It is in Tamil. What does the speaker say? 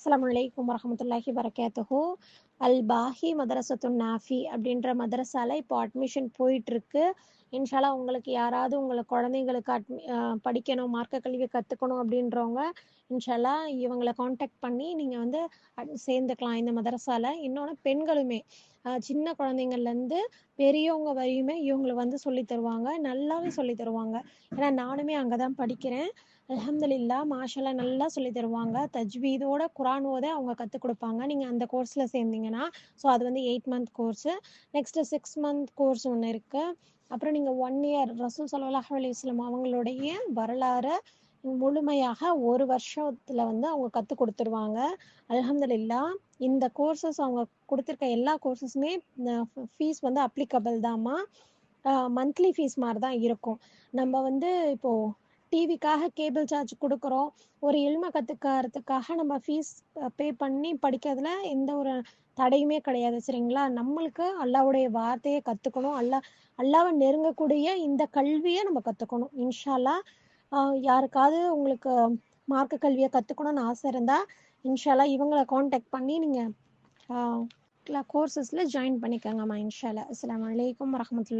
அஸ்ஸலாமு அலைக்கும் வரஹ்மத்துல்லாஹி வரகாத்துஹு. அல் பாஹி மதரசத்துன் நாஃபி அப்படின்ற மதரசால இப்போ அட்மிஷன் போயிட்டு இருக்கு. இன்ஷால்லா உங்களுக்கு யாராவது உங்களை குழந்தைங்களுக்கு படிக்கணும், மார்க்க கல்வி கற்றுக்கணும் அப்படின்றவங்க இன்ஷால்லா இவங்களை காண்டாக்ட் பண்ணி நீங்கள் வந்து சேர்ந்துக்கலாம் இந்த மதரசால. இன்னொன்று பெண்களுமே சின்ன குழந்தைங்கள்லேருந்து பெரியவங்க வரையுமே இவங்களை வந்து சொல்லி தருவாங்க, நல்லாவே சொல்லி தருவாங்க. ஏன்னா நானுமே அங்கே தான் படிக்கிறேன். அல்ஹம்துலில்லா மாஷால்லா நல்லா சொல்லி தருவாங்க. தஜ்வீதோட குரான் ஓத அவங்க கற்றுக் கொடுப்பாங்க. நீங்கள் அந்த கோர்ஸில் சேர்ந்தீங்கன்னா ஸோ அது வந்து 8 month course. Next 6 month course ஒன்று இருக்குது. அப்புறம் நீங்கள் 1 இயர் ரசூல் ஸல்லல்லாஹு அலைஹி வஸல்லம் அவங்களுடைய வரலாறை முழுமையாக ஒரு வருஷத்தில் வந்து அவங்க கற்றுக் கொடுத்துருவாங்க. அல்ஹம்துலில்லா இந்த கோர்சஸ் அவங்க கொடுத்துருக்க எல்லா கோர்சஸுமே ஃபீஸ் வந்து அப்ளிகபிள் தாம்மா. மந்த்லி ஃபீஸ் மாதிரி தான் இருக்கும். நம்ம வந்து இப்போது டிவிக்காக கேபிள் சார்ஜ் கொடுக்குறோம், ஒரு இல்மை கற்றுக்கிறதுக்காக நம்ம ஃபீஸ் பே பண்ணி படிக்கிறதுல எந்த ஒரு தடையுமே கிடையாது, சரிங்களா? நம்மளுக்கு அல்லாவுடைய வார்த்தையை கற்றுக்கணும், அல்லாவை நெருங்கக்கூடிய இந்த கல்வியை நம்ம கற்றுக்கணும் இன்ஷா அல்லா. யாருக்காவது உங்களுக்கு மார்க்க கல்வியை கற்றுக்கணும்னு ஆசை இருந்தால் இன்ஷா அல்லா இவங்களை காண்டாக்ட் பண்ணி நீங்கள் கோர்சஸில் ஜாயின் பண்ணிக்கோங்கம்மா இன்ஷா அல்லா. அஸ்ஸலாமு அலைக்கும் வரஹ்மத்துல்லாஹி